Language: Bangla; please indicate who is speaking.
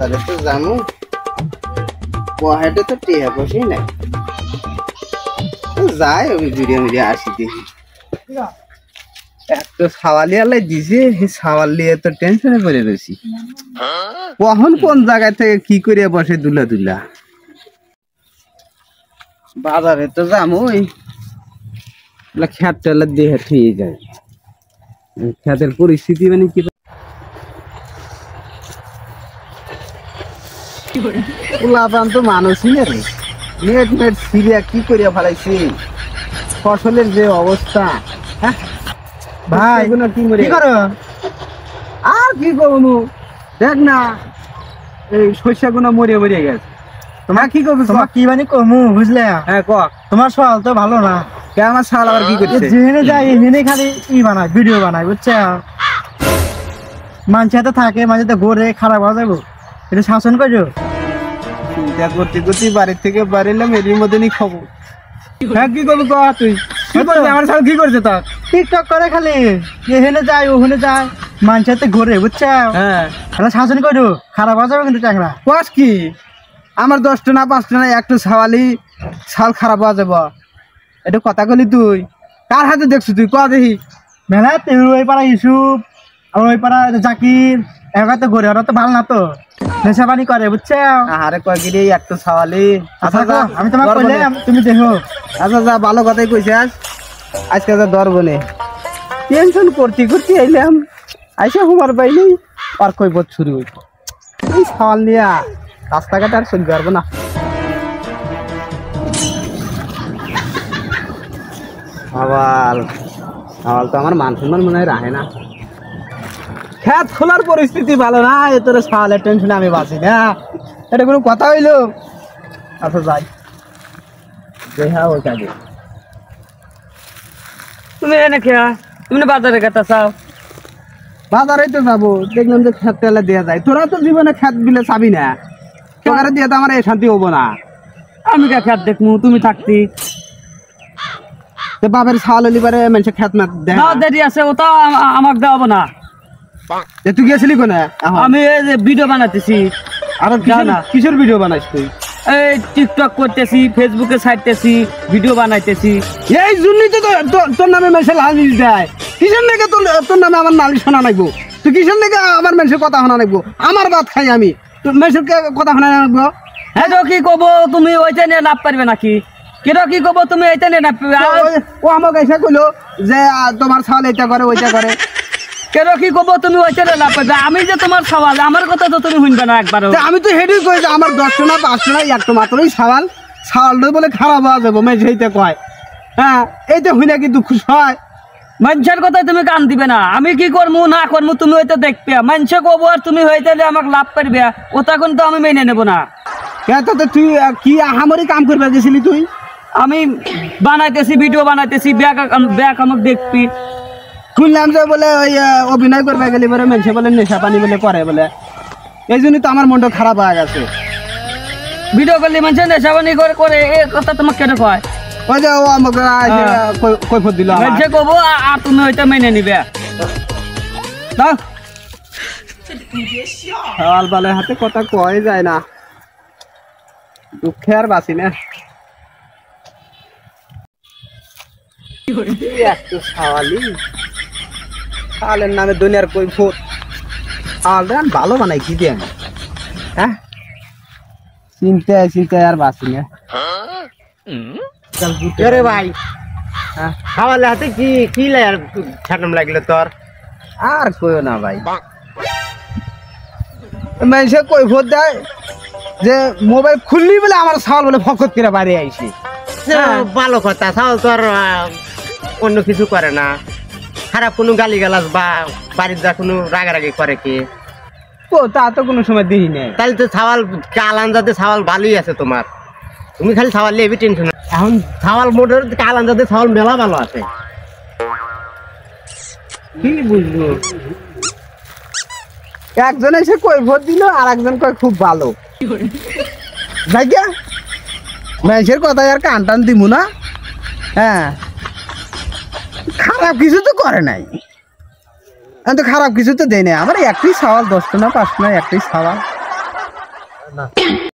Speaker 1: বাজারে তো যাবো পহেটে তো টিয়া বসেই নাই যায় ওই ভিডিও মিডিয়া আসি দেখি এত সাওয়ালি আলাই দিছে সেই সাওয়াল নিয়ে তো টেনশনে পড়ে রয়েছি কখন কোন জায়গা থেকে কি করে বসে দুলা দুলা বাজারে তো যামই খেত টেলা দিয়ে ঠিক যায় খেতের পরিস্থিতি মানে কি লাভান তো মানুষই না রে নেট নেট সিরিয়া কি করিয়া ফেলাইছি ফসলের যে অবস্থা হ্যাঁ ভাই কি করো আর কি করবো দেখ না এই শস্য গুলো মরিয়া মরিয়া গেছে তোমার কি করবো তোমার কি মানে কমু বুঝলে হ্যাঁ ক তোমার সওয়াল তো ভালো না কে আমার সওয়াল আবার কি করছে যেখানে যাই এখানে খালি ই বানায় ভিডিও বানায় বুঝছে মানুষের তো থাকে মাঝে তো ঘুরে খারাপ হয়ে যাবো এটা শাসন করছো চিন্তা করতে করতে বাড়ির থেকে বাড়িলাম এর মধ্যে খবর হ্যাঁ কি করবো তুই কি করবি আমার সাথে কি করছে তা টিকটক করে খালি এখানে যায় ওখানে যায় মানুষের তো ঘুরে বুঝছো হ্যাঁ শাসন করো খারাপ হয়ে যাবে কিন্তু চাকরা কস কি আমার 10টা না 5টা না একটু ছাওয়ালি ছাল খারাপ হয়ে যাব এটা কথা কলি তুই কার হাতে দেখছো তুই ক দেখি মেলা তুই ওই পাড়া ইউসুফ আর ওই পাড়া জাকির এবার তো ঘুরে ওরা তো ভালো না তো নেশা পানি করে বুঝছো আরে কয়েকদিন একটু ছাওয়ালি আচ্ছা আমি তোমাকে কইলাম তুমি দেখো আচ্ছা যা ভালো কথাই কইছিস আজকে যা ধরবো নে টেনশন করতে করতে আইলাম আইসা হুমার বাইনি আর কই বছর শুরু হইতো এই ছাওয়াল নিয়া রাস্তাঘাট আর চলতে পারবো না সওয়াল সওয়াল তো আমার মান সম্মান মনে হয় রাখে না খেত খোলার পরিস্থিতি ভালো না এ তোর সওয়ালের টেনশনে আমি বাঁচি না এটা কোনো কথা হইলো আচ্ছা যাই দেখা ওই কাজে
Speaker 2: তুমি এনে খেয়া তুমি বাজারে কথা চাও
Speaker 1: বাজারে তো যাবো দেখলাম যে খেত তেলা দেওয়া যায় তোরা তো জীবনে খেত বিলে চাবি না তোকারে দিয়ে তো আমার এই শান্তি হবো না
Speaker 2: আমি কে খেত দেখমু তুমি থাকতি
Speaker 1: তো বাপের ছাওয়াল হলি পারে মানুষের খেত না দেখ
Speaker 2: দাও দেরি আছে ওটা আমাকে দেওয়াবো না
Speaker 1: তুই গেছিলি কোনে
Speaker 2: আমি এই যে ভিডিও বানাতেছি
Speaker 1: আর কিসের ভিডিও বানাইস তুই
Speaker 2: এই টিকটক করতেছি ফেসবুকে ছাড়তেছি ভিডিও বানাইতেছি
Speaker 1: এই জন্যই তো তোর নামে মানুষের নালিশ দেয় কিসের নাকি তোর নামে আমার নালিশ শোনা নাকবো তুই কিসের নাকি আমার মানুষের কথা শোনা নাকবো আমার ভাত খাই আমি তোর মানুষের কথা শোনা নাকবো
Speaker 2: হ্যাঁ কি কব তুমি ওইটা নিয়ে লাভ পারবে নাকি কেন কি কব তুমি এইটা নিয়ে লাভ পারবে
Speaker 1: ও আমাকে এসে কইলো যে তোমার ছাওয়াল এটা করে ওইটা করে
Speaker 2: কেন কি কব তুমি ওইটা নিয়ে লাভ পারবে আমি যে তোমার সওয়াল আমার কথা তো তুমি শুনবে না একবারও
Speaker 1: আমি তো হেডি কই যে আমার 10টা না 5টা না একটা মাত্রই ছাওয়ালটা বলে খারাপ হওয়া যাবো মেয়ে সেইটা কয় হ্যাঁ এইটা হইলে কি দুঃখ হয়
Speaker 2: মানুষের কথা তুমি কান দিবে না আমি কি করবো না করবো তুমি হয়তো দেখবে মানুষে কব আর তুমি হইতে আমাকে লাভ পারবে ওটা কিন্তু আমি মেনে নেবো না
Speaker 1: তুই কি আহামরি কাম করবে গেছিলি তুই
Speaker 2: আমি বানাইতেছি ভিডিও বানাইতেছি ব্যাগ আমাকে দেখবি
Speaker 1: শুনলাম যে বলে ওই অভিনয় করবে গেলি বলে মানুষে বলে নেশা পানি বলে করে বলে এই জন্যই তো আমার মনটা খারাপ হয়ে গেছে
Speaker 2: ভিডিও করলে মানুষে নেশা পানি করে এই কথা তোমাকে কেন কয়
Speaker 1: ওই যে ও আমাকে কৈফত দিল
Speaker 2: মানুষে কব আর তুমি ওইটা মেনে নিবে
Speaker 1: সওয়াল বালের হাতে কথা কয় যায় না দুঃখে আর বাঁচি না একটু ছাওয়ালি ছাওয়ালের নামে দুনিয়ার কৈফত ছাওয়াল ভালো বানাই কি দিয়ে হ্যাঁ চিন্তায় চিন্তায় আর বাঁচি না
Speaker 3: রে ভাই ছাওয়ালের হাতে কি কি ছাটাম লাগলো তোর
Speaker 1: আর কইও না ভাই মানুষে কৈফত দেয় যে মোবাইল খুললি বলে আমার ছাওয়াল বলে ফকত করে বাড়ি আইসি
Speaker 3: ভালো কথা ছাওয়াল তোর অন্য কিছু করে না খারাপ কোনো গালি গালাজ বা বাড়ির যা কোনো রাগারাগি করে কি
Speaker 1: ও তা তো কোনো সময় দিই নেই
Speaker 3: তাহলে তো ছাওয়াল কালান যাতে ছাওয়াল ভালোই আছে তোমার তুমি খালি ছাওয়াল নিয়ে টেনশন এখন ছাওয়াল মোটর কালান যাতে ছাওয়াল মেলা ভালো আছে
Speaker 1: কি বুঝলো একজন এসে কৈফত দিল আর একজন কয় খুব ভালো ভাইয়া মানুষের কথায় আর কান টান দিমু না হ্যাঁ খারাপ কিছু তো করে নাই আমি তো খারাপ কিছু তো দেয় নাই আমার একটাই ছাওয়াল 10টা না 5টা না একটাই ছাওয়াল
Speaker 3: না